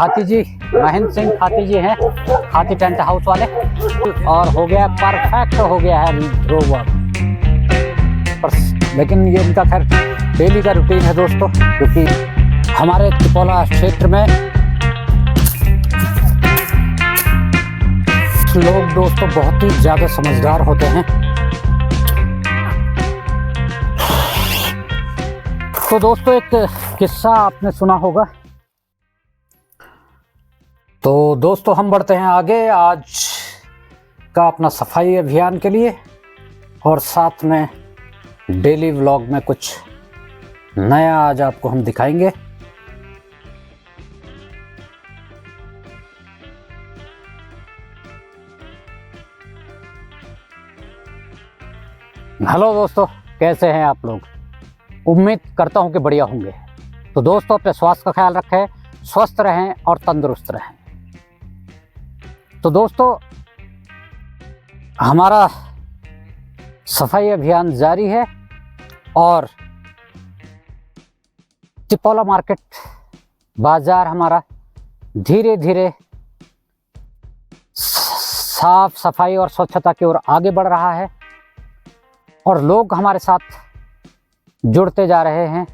खाती जी, महेंद्र सिंह खाती जी हैं, खाती टेंट हाउस वाले। और हो गया परफेक्ट, हो गया है रोवर। लेकिन ये इनका खैर डेली का रूटीन है दोस्तों, क्योंकि हमारे तिपोला क्षेत्र में लोग दोस्तों बहुत ही ज़्यादा समझदार होते हैं। तो दोस्तों एक किस्सा आपने सुना होगा। तो दोस्तों हम बढ़ते हैं आगे आज का अपना सफाई अभियान के लिए, और साथ में डेली व्लॉग में कुछ नया आज आपको हम दिखाएंगे। हेलो दोस्तों, कैसे हैं आप लोग? उम्मीद करता हूं कि बढ़िया होंगे। तो दोस्तों अपने स्वास्थ्य का ख्याल रखें, स्वस्थ रहें और तंदुरुस्त रहें। तो दोस्तों हमारा सफाई अभियान जारी है और तिपोला मार्केट बाजार हमारा धीरे धीरे साफ सफाई और स्वच्छता की ओर आगे बढ़ रहा है, और लोग हमारे साथ जुड़ते जा रहे हैं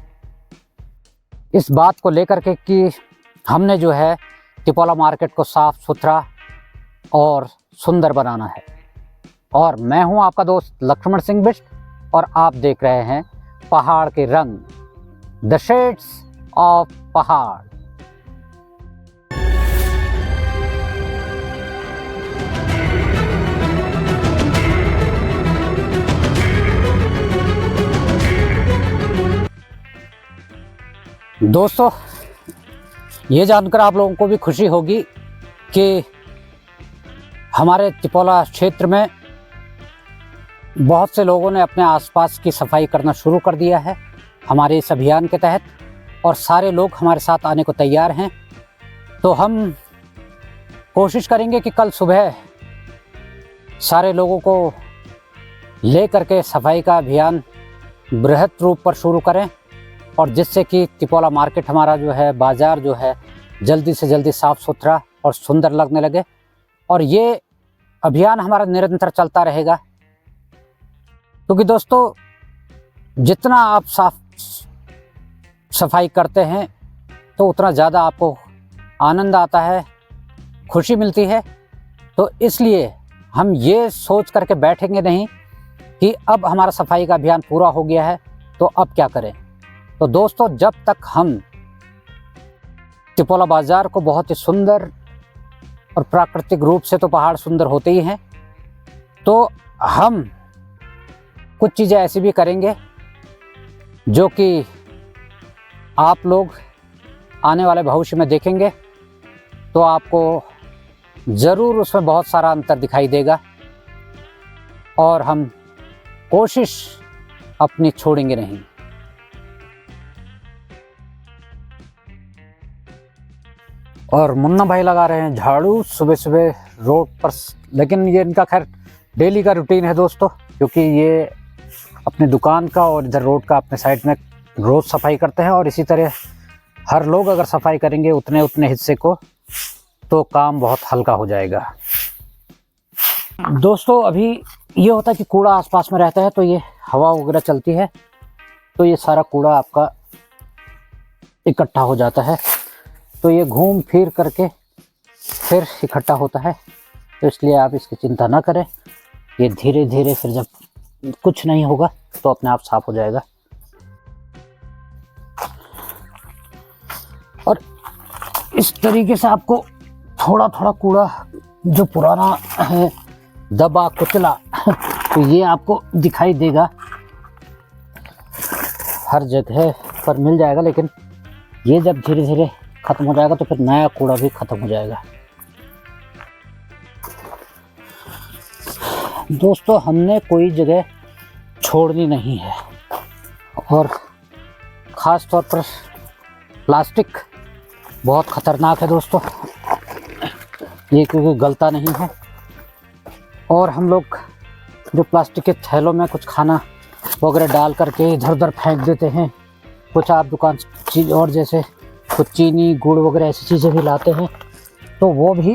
इस बात को लेकर के कि हमने जो है तिपोला मार्केट को साफ सुथरा और सुंदर बनाना है। और मैं हूं आपका दोस्त लक्ष्मण सिंह बिष्ट, और आप देख रहे हैं पहाड़ के रंग, द शेड्स ऑफ पहाड़। दोस्तों ये जानकर आप लोगों को भी खुशी होगी कि हमारे तिपोला क्षेत्र में बहुत से लोगों ने अपने आसपास की सफाई करना शुरू कर दिया है हमारे इस अभियान के तहत, और सारे लोग हमारे साथ आने को तैयार हैं। तो हम कोशिश करेंगे कि कल सुबह सारे लोगों को ले करके सफाई का अभियान बृहद रूप पर शुरू करें, और जिससे कि तिपोला मार्केट हमारा जो है बाज़ार जो है जल्दी से जल्दी साफ़ सुथरा और सुंदर लगने लगे। और ये अभियान हमारा निरंतर चलता रहेगा, क्योंकि दोस्तों जितना आप सफाई करते हैं तो उतना ज़्यादा आपको आनंद आता है, खुशी मिलती है। तो इसलिए हम ये सोच करके बैठेंगे नहीं कि अब हमारा सफाई का अभियान पूरा हो गया है तो अब क्या करें। तो दोस्तों जब तक हम तिपोला बाज़ार को बहुत ही सुंदर और प्राकृतिक रूप से, तो पहाड़ सुंदर होते ही हैं, तो हम कुछ चीज़ें ऐसी भी करेंगे जो कि आप लोग आने वाले भविष्य में देखेंगे तो आपको ज़रूर उसमें बहुत सारा अंतर दिखाई देगा, और हम कोशिश अपनी छोड़ेंगे नहीं। और मुन्ना भाई लगा रहे हैं झाड़ू सुबह सुबह रोड पर, लेकिन ये इनका खैर डेली का रूटीन है दोस्तों, क्योंकि ये अपनी दुकान का और इधर रोड का अपने साइड में रोज़ सफाई करते हैं। और इसी तरह हर लोग अगर सफाई करेंगे उतने उतने हिस्से को, तो काम बहुत हल्का हो जाएगा। दोस्तों अभी ये होता है कि कूड़ा आसपास में रहता है, तो ये हवा वगैरह चलती है तो ये सारा कूड़ा आपका इकट्ठा हो जाता है, तो ये घूम फिर करके फिर इकट्ठा होता है। तो इसलिए आप इसकी चिंता ना करें, ये धीरे धीरे फिर जब कुछ नहीं होगा तो अपने आप साफ हो जाएगा। और इस तरीके से आपको थोड़ा थोड़ा कूड़ा जो पुराना है, दबा कुचला, तो ये आपको दिखाई देगा, हर जगह पर मिल जाएगा। लेकिन ये जब धीरे धीरे खत्म हो जाएगा तो फिर नया कूड़ा भी खत्म हो जाएगा। दोस्तों हमने कोई जगह छोड़नी नहीं है, और ख़ास तौर पर प्लास्टिक बहुत ख़तरनाक है दोस्तों, ये क्योंकि गलता नहीं है। और हम लोग जो प्लास्टिक के थैलों में कुछ खाना वगैरह डाल करके इधर उधर फेंक देते हैं, कुछ आप दुकान चीज़ और जैसे कुछ चीनी गुड़ वगैरह ऐसी चीज़ें भी लाते हैं, तो वो भी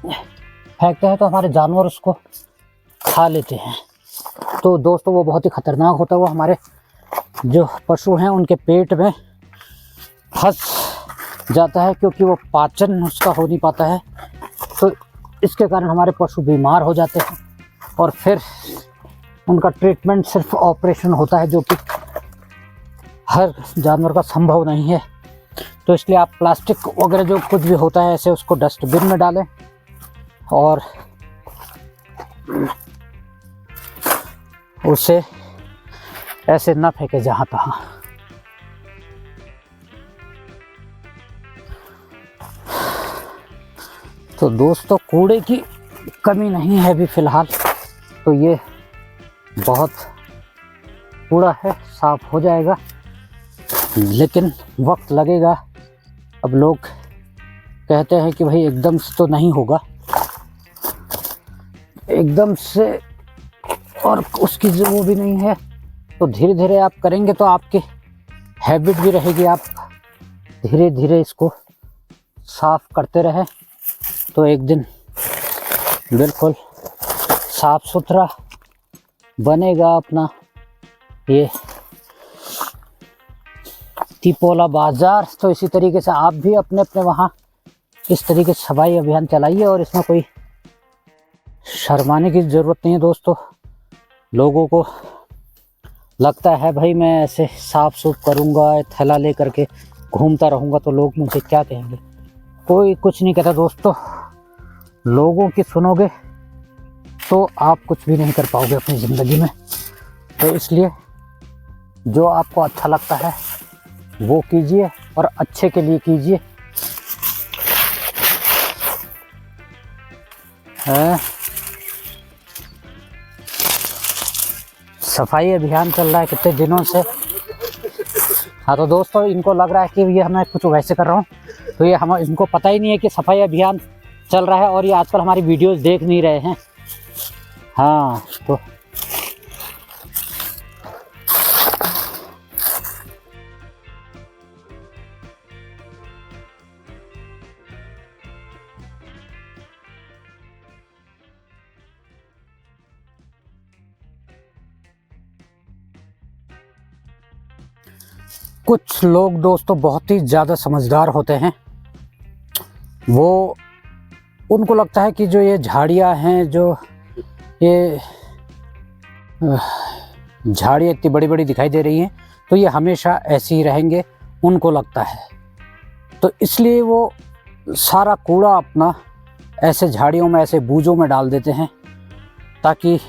फेंकते हैं, तो हमारे जानवर उसको खा लेते हैं। तो दोस्तों वो बहुत ही ख़तरनाक होता है, वो हमारे जो पशु हैं उनके पेट में फंस जाता है, क्योंकि वो पाचन उसका हो नहीं पाता है। तो इसके कारण हमारे पशु बीमार हो जाते हैं और फिर उनका ट्रीटमेंट सिर्फ ऑपरेशन होता है, जो कि हर जानवर का संभव नहीं है। तो इसलिए आप प्लास्टिक वगैरह जो कुछ भी होता है ऐसे उसको डस्टबिन में डालें और उसे ऐसे ना फेंके जहाँ तहाँ। तो दोस्तों कूड़े की कमी नहीं है अभी फ़िलहाल, तो ये बहुत कूड़ा है, साफ हो जाएगा, लेकिन वक्त लगेगा। अब लोग कहते हैं कि भाई एकदम से तो नहीं होगा, एकदम से और उसकी वो भी नहीं है, तो धीरे धीरे आप करेंगे तो आपकी हैबिट भी रहेगी, आप धीरे धीरे इसको साफ करते रहें तो एक दिन बिल्कुल साफ सुथरा बनेगा अपना ये तिपोला बाज़ार। तो इसी तरीके से आप भी अपने अपने वहाँ इस तरीके से सफाई अभियान चलाइए, और इसमें कोई शर्माने की ज़रूरत नहीं है दोस्तों। लोगों को लगता है भाई मैं ऐसे साफ सुफ करूँगा, थैला ले करके घूमता रहूँगा तो लोग मुझे क्या कहेंगे। कोई कुछ नहीं कहता दोस्तों, लोगों की सुनोगे तो आप कुछ भी नहीं कर पाओगे अपनी ज़िंदगी में। तो इसलिए जो आपको अच्छा लगता है वो कीजिए और अच्छे के लिए कीजिए। सफाई अभियान चल रहा है कितने दिनों से। हाँ तो दोस्तों इनको लग रहा है कि ये मैं कुछ वैसे कर रहा हूँ, तो ये हम इनको पता ही नहीं है कि सफाई अभियान चल रहा है, और ये आजकल हमारी वीडियोस देख नहीं रहे हैं। हाँ तो कुछ लोग दोस्तों बहुत ही ज़्यादा समझदार होते हैं, वो उनको लगता है कि जो ये झाड़ियाँ हैं, जो ये झाड़ियाँ इतनी बड़ी बड़ी दिखाई दे रही हैं, तो ये हमेशा ऐसे ही रहेंगे, उनको लगता है। तो इसलिए वो सारा कूड़ा अपना ऐसे झाड़ियों में, ऐसे बूझों में डाल देते हैं, ताकि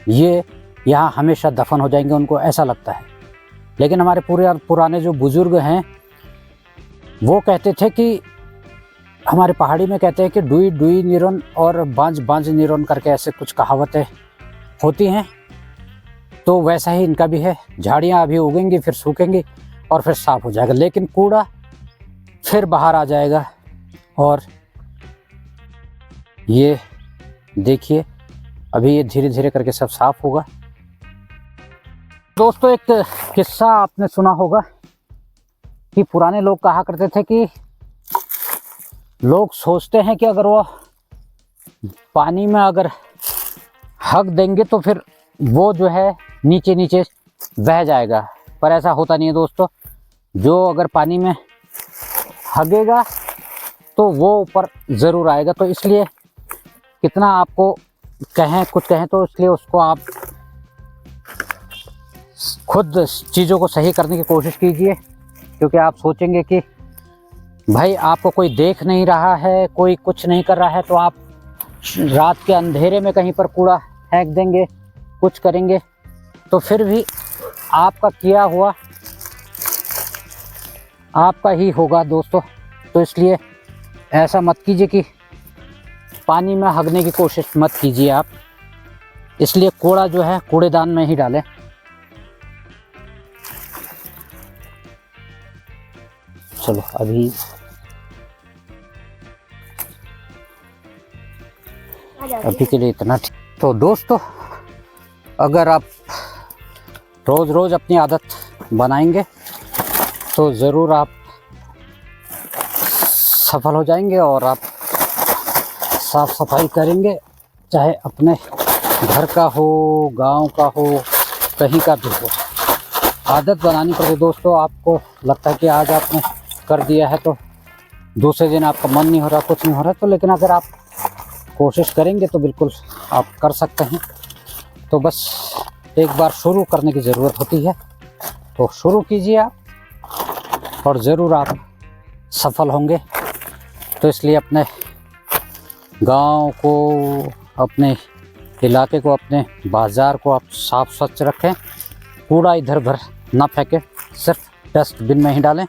ये यहाँ हमेशा दफन हो जाएंगे, उनको ऐसा लगता है। लेकिन हमारे पुराने जो बुज़ुर्ग हैं वो कहते थे कि, हमारे पहाड़ी में कहते हैं कि डुई डुई निरन और बांझ बांझ निरन करके ऐसे कुछ कहावतें होती हैं। तो वैसा ही इनका भी है, झाड़ियाँ अभी उगेंगी, फिर सूखेंगी और फिर साफ़ हो जाएगा, लेकिन कूड़ा फिर बाहर आ जाएगा। और ये देखिए अभी ये धीरे धीरे करके सब साफ़ होगा। दोस्तों एक किस्सा आपने सुना होगा कि पुराने लोग कहा करते थे कि लोग सोचते हैं कि अगर वो पानी में अगर हग देंगे तो फिर वो जो है नीचे नीचे बह जाएगा, पर ऐसा होता नहीं है दोस्तों। जो अगर पानी में हगेगा तो वो ऊपर ज़रूर आएगा। तो इसलिए कितना आपको कहें कुछ कहें तो इसलिए उसको आप खुद चीज़ों को सही करने की कोशिश कीजिए, क्योंकि आप सोचेंगे कि भाई आपको कोई देख नहीं रहा है, कोई कुछ नहीं कर रहा है, तो आप रात के अंधेरे में कहीं पर कूड़ा फेंक देंगे, कुछ करेंगे, तो फिर भी आपका किया हुआ आपका ही होगा दोस्तों। तो इसलिए ऐसा मत कीजिए कि पानी में हगने की कोशिश मत कीजिए आप। इसलिए कूड़ा जो है कूड़ेदान में ही डालें। चलो अभी के लिए इतना। तो दोस्तों अगर आप रोज़ रोज़ अपनी आदत बनाएंगे तो ज़रूर आप सफल हो जाएंगे और आप साफ सफाई करेंगे, चाहे अपने घर का हो, गांव का हो, कहीं का भी हो। आदत बनानी पड़ेगी दोस्तों। आपको लगता है कि आज आपने कर दिया है तो दूसरे दिन आपका मन नहीं हो रहा, कुछ नहीं हो रहा, तो लेकिन अगर आप कोशिश करेंगे तो बिल्कुल आप कर सकते हैं। तो बस एक बार शुरू करने की ज़रूरत होती है, तो शुरू कीजिए आप और ज़रूर आप सफल होंगे। तो इसलिए अपने गांव को, अपने इलाके को, अपने बाज़ार को आप साफ स्वच्छ रखें। कूड़ा इधर उधर ना फेंकें, सिर्फ डस्टबिन में ही डालें।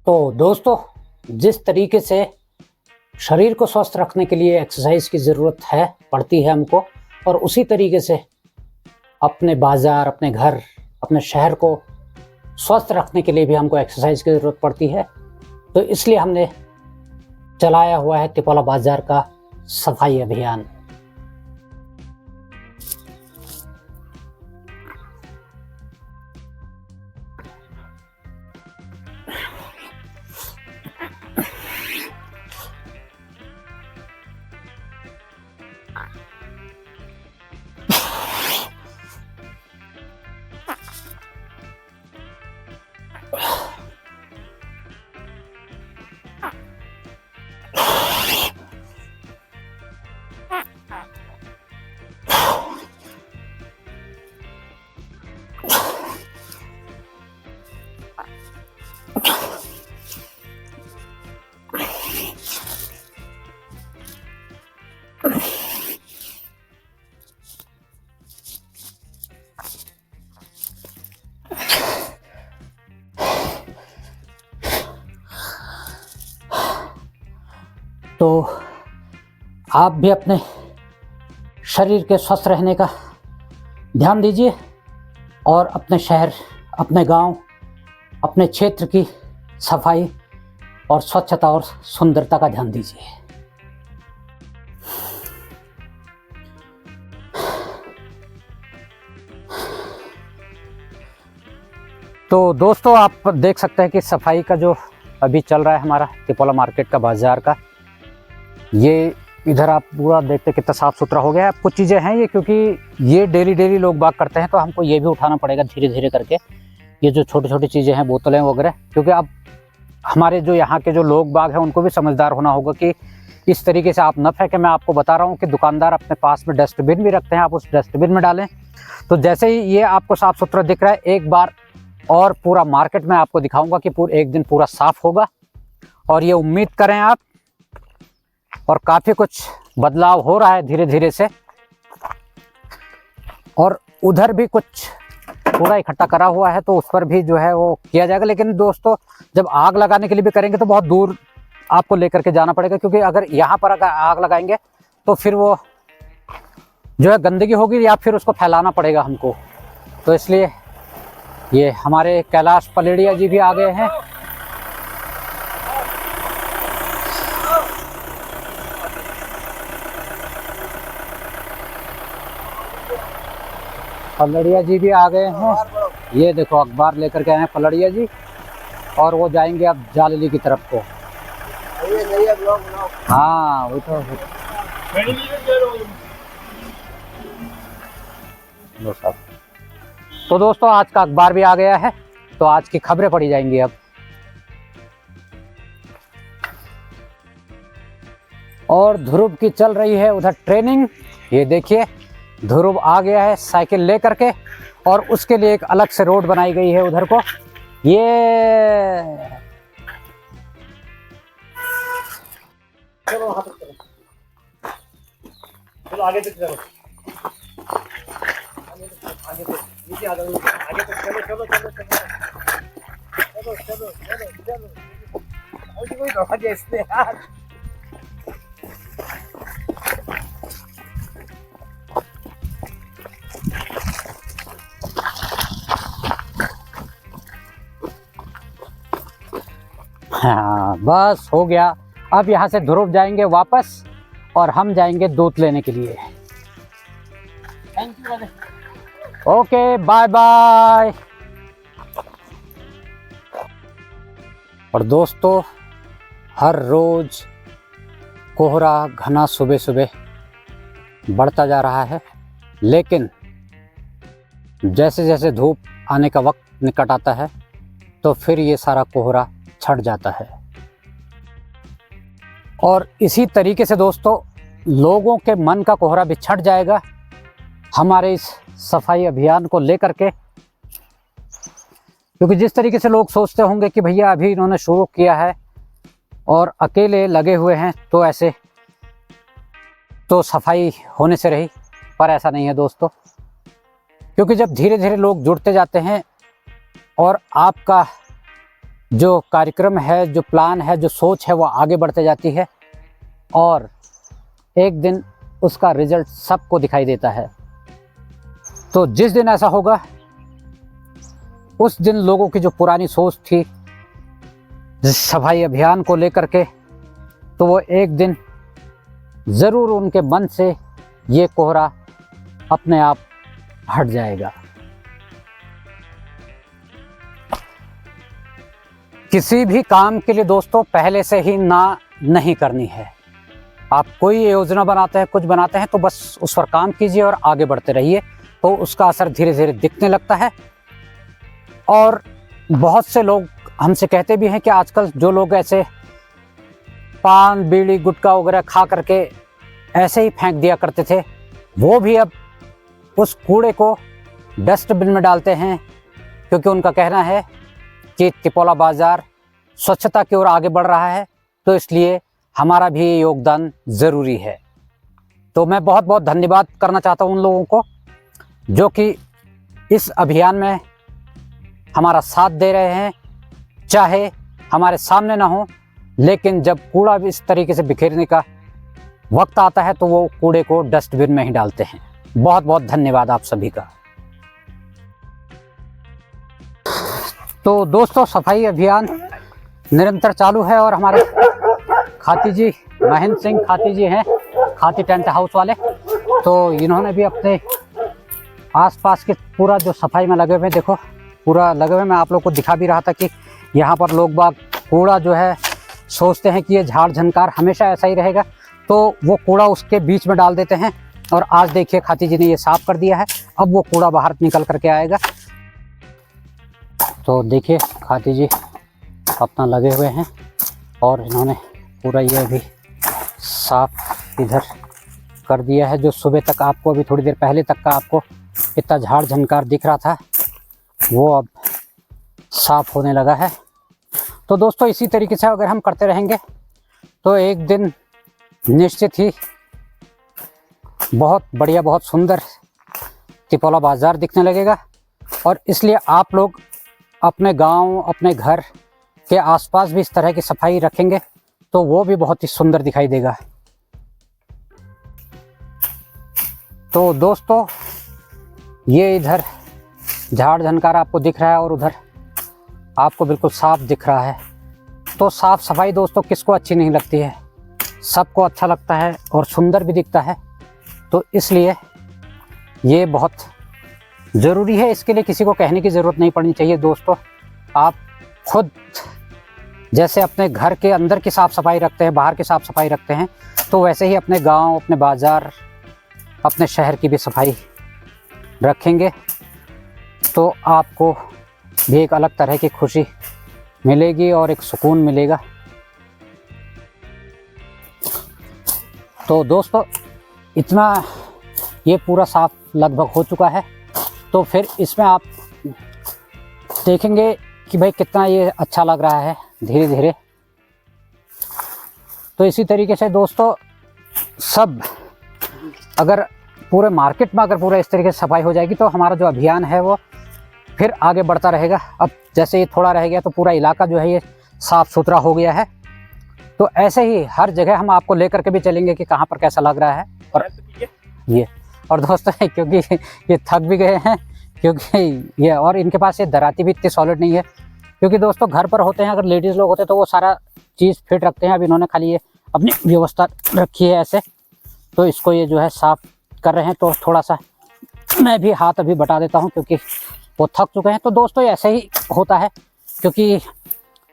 तो दोस्तों, जिस तरीके से शरीर को स्वस्थ रखने के लिए एक्सरसाइज की ज़रूरत है, पड़ती है हमको, और उसी तरीके से अपने बाज़ार, अपने घर, अपने शहर को स्वस्थ रखने के लिए भी हमको एक्सरसाइज की ज़रूरत पड़ती है। तो इसलिए हमने चलाया हुआ है तिपोला बाज़ार का सफाई अभियान। तो आप भी अपने शरीर के स्वस्थ रहने का ध्यान दीजिए और अपने शहर, अपने गांव, अपने क्षेत्र की सफाई और स्वच्छता और सुंदरता का ध्यान दीजिए। तो दोस्तों, आप देख सकते हैं कि सफाई का जो अभी चल रहा है हमारा तिपोला मार्केट का, बाज़ार का, ये इधर आप पूरा देखते कितना साफ़ सुथरा हो गया है। कुछ चीज़ें हैं ये, क्योंकि ये डेली लोग बाग करते हैं, तो हमको ये भी उठाना पड़ेगा धीरे धीरे करके। ये जो छोटी छोटी चीज़ें हैं, बोतलें वगैरह, क्योंकि अब हमारे जो यहाँ के जो लोग बाग हैं उनको भी समझदार होना होगा कि इस तरीके से आप न फेंकें। मैं आपको बता रहा हूँ कि दुकानदार अपने पास में डस्टबिन भी रखते हैं, आप उस डस्टबिन में डालें। तो जैसे ही ये आपको साफ़ सुथरा दिख रहा है, एक बार और पूरा मार्केट में आपको दिखाऊंगा कि एक दिन पूरा साफ होगा, और ये उम्मीद करें आप। और काफ़ी कुछ बदलाव हो रहा है धीरे धीरे से, और उधर भी कुछ कूड़ा इकट्ठा करा हुआ है, तो उस पर भी जो है वो किया जाएगा। लेकिन दोस्तों, जब आग लगाने के लिए भी करेंगे तो बहुत दूर आपको लेकर के जाना पड़ेगा, क्योंकि अगर यहाँ पर अगर आग लगाएंगे तो फिर वो जो है गंदगी होगी, या फिर उसको फैलाना पड़ेगा हमको। तो इसलिए ये हमारे कैलाश पलेड़िया जी भी आ गए हैं। पलड़िया जी भी आ गए हैं। ये देखो अखबार लेकर के आए हैं पलड़िया जी, और वो जाएंगे अब जालली की तरफ को। हाँ, वो तो तो दोस्तों, आज का अखबार भी आ गया है, तो आज की खबरें पढ़ी जाएंगी अब। और ध्रुव की चल रही है उधर ट्रेनिंग। ये देखिए, ध्रुव आ गया है साइकिल लेकर के, और उसके लिए एक अलग से रोड बनाई गई है उधर को। ये चलो आगे चलो। आगे तो चलो चलो चलो चलो चलो चलो चलो चलो कोई धोखा दिया इसने यार। हाँ बस हो गया। अब यहाँ से ध्रुव जाएंगे वापस और हम जाएंगे दूध लेने के लिए। Thank you brother. Okay bye bye. और दोस्तों हर रोज कोहरा घना सुबह सुबह बढ़ता जा रहा है, लेकिन जैसे जैसे धूप आने का वक्त निकट आता है तो फिर ये सारा कोहरा छट जाता है। और इसी तरीके से दोस्तों लोगों के मन का कोहरा भी छट जाएगा हमारे इस सफाई अभियान को लेकर के। क्योंकि जिस तरीके से लोग सोचते होंगे कि भैया अभी इन्होंने शुरू किया है और अकेले लगे हुए हैं तो ऐसे तो सफाई होने से रही, पर ऐसा नहीं है दोस्तों। क्योंकि जब धीरे धीरे लोग जुड़ते जाते हैं और आपका जो कार्यक्रम है, जो प्लान है, जो सोच है वो आगे बढ़ते जाती है और एक दिन उसका रिजल्ट सबको दिखाई देता है। तो जिस दिन ऐसा होगा उस दिन लोगों की जो पुरानी सोच थी सफाई अभियान को लेकर के, तो वो एक दिन ज़रूर उनके मन से ये कोहरा अपने आप हट जाएगा। किसी भी काम के लिए दोस्तों पहले से ही ना नहीं करनी है। आप कोई योजना बनाते हैं, कुछ बनाते हैं तो बस उस पर काम कीजिए और आगे बढ़ते रहिए, तो उसका असर धीरे धीरे दिखने लगता है। और बहुत से लोग हमसे कहते भी हैं कि आजकल जो लोग ऐसे पान बीड़ी गुटखा वगैरह खा करके ऐसे ही फेंक दिया करते थे, वो भी अब उस कूड़े को डस्टबिन में डालते हैं, क्योंकि उनका कहना है कि तिपोला बाज़ार स्वच्छता की ओर आगे बढ़ रहा है, तो इसलिए हमारा भी योगदान ज़रूरी है। तो मैं बहुत बहुत धन्यवाद करना चाहता हूँ उन लोगों को जो कि इस अभियान में हमारा साथ दे रहे हैं। चाहे हमारे सामने ना हो, लेकिन जब कूड़ा भी इस तरीके से बिखेरने का वक्त आता है तो वो कूड़े को डस्टबिन में ही डालते हैं। बहुत बहुत धन्यवाद आप सभी का। तो दोस्तों सफाई अभियान निरंतर चालू है और हमारे खाती जी महेंद्र सिंह खाती जी हैं, खाती टेंट हाउस वाले, तो इन्होंने भी अपने आसपास के पूरा जो सफाई में लगे हुए, देखो पूरा लगे हुए, मैं आप लोग को दिखा भी रहा था कि यहाँ पर लोग बाग कूड़ा जो है सोचते हैं कि ये झाड़ झनकार हमेशा ऐसा ही रहेगा, तो वो कूड़ा उसके बीच में डाल देते हैं। और आज देखिए खाती जी ने ये साफ कर दिया है, अब वो कूड़ा बाहर निकल करके आएगा। तो देखिए खाती जी अपना लगे हुए हैं और इन्होंने पूरा ये भी साफ इधर कर दिया है। जो सुबह तक आपको, अभी थोड़ी देर पहले तक का आपको इतना झाड़ झनकार दिख रहा था, वो अब साफ होने लगा है। तो दोस्तों इसी तरीके से अगर हम करते रहेंगे तो एक दिन निश्चित ही बहुत बढ़िया, बहुत सुंदर तिपोला बाज़ार दिखने लगेगा। और इसलिए आप लोग अपने गांव, अपने घर के आसपास भी इस तरह की सफाई रखेंगे तो वो भी बहुत ही सुंदर दिखाई देगा। तो दोस्तों ये इधर झाड़ झनकार आपको दिख रहा है और उधर आपको बिल्कुल साफ दिख रहा है। तो साफ सफाई दोस्तों किसको अच्छी नहीं लगती है, सबको अच्छा लगता है और सुंदर भी दिखता है। तो इसलिए ये बहुत ज़रूरी है, इसके लिए किसी को कहने की ज़रूरत नहीं पड़नी चाहिए दोस्तों। आप खुद जैसे अपने घर के अंदर की साफ़ सफाई रखते हैं, बाहर की साफ़ सफाई रखते हैं, तो वैसे ही अपने गांव, अपने बाज़ार, अपने शहर की भी सफाई रखेंगे तो आपको भी एक अलग तरह की खुशी मिलेगी और एक सुकून मिलेगा। तो दोस्तों इतना ये पूरा साफ लगभग हो चुका है, तो फिर इसमें आप देखेंगे कि भाई कितना ये अच्छा लग रहा है धीरे धीरे। तो इसी तरीके से दोस्तों सब अगर पूरे मार्केट में अगर पूरा इस तरीके से सफाई हो जाएगी तो हमारा जो अभियान है वो फिर आगे बढ़ता रहेगा। अब जैसे ये थोड़ा रह गया तो पूरा इलाका जो है ये साफ़ सुथरा हो गया है। तो ऐसे ही हर जगह हम आपको लेकर के भी चलेंगे कि कहाँ पर कैसा लग रहा है। और ये और दोस्तों क्योंकि ये थक भी गए हैं, क्योंकि ये और इनके पास ये दराती भी इतनी सॉलिड नहीं है, क्योंकि दोस्तों घर पर होते हैं अगर लेडीज़ लोग होते तो वो सारा चीज़ फिट रखते हैं। अब इन्होंने खाली ये अपनी व्यवस्था रखी है ऐसे, तो इसको ये जो है साफ़ कर रहे हैं। तो थोड़ा सा मैं भी हाथ अभी बटा देता हूँ क्योंकि वो थक चुके हैं। तो दोस्तों ऐसे ही होता है, क्योंकि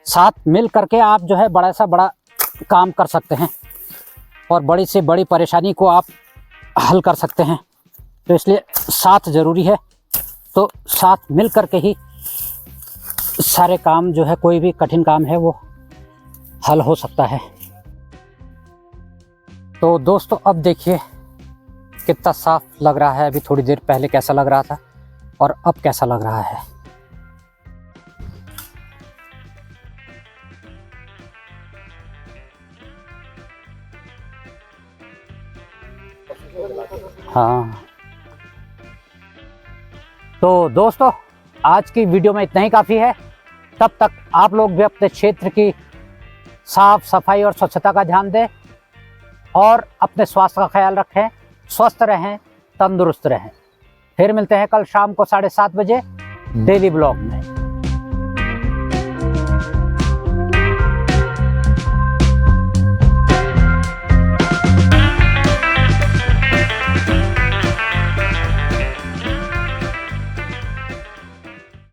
साथ मिल करके आप जो है बड़ा सा बड़ा काम कर सकते हैं और बड़ी से बड़ी परेशानी को आप हल कर सकते हैं। तो इसलिए साथ ज़रूरी है। तो साथ मिल करके ही सारे काम जो है, कोई भी कठिन काम है वो हल हो सकता है। तो दोस्तों अब देखिए कितना साफ लग रहा है। अभी थोड़ी देर पहले कैसा लग रहा था और अब कैसा लग रहा है। हाँ, तो दोस्तों आज की वीडियो में इतना ही काफ़ी है। तब तक आप लोग भी अपने क्षेत्र की साफ सफाई और स्वच्छता का ध्यान दें और अपने स्वास्थ्य का ख्याल रखें, स्वस्थ रहें, तंदुरुस्त रहें। फिर मिलते हैं कल शाम को 7:30 बजे डेली ब्लॉग में।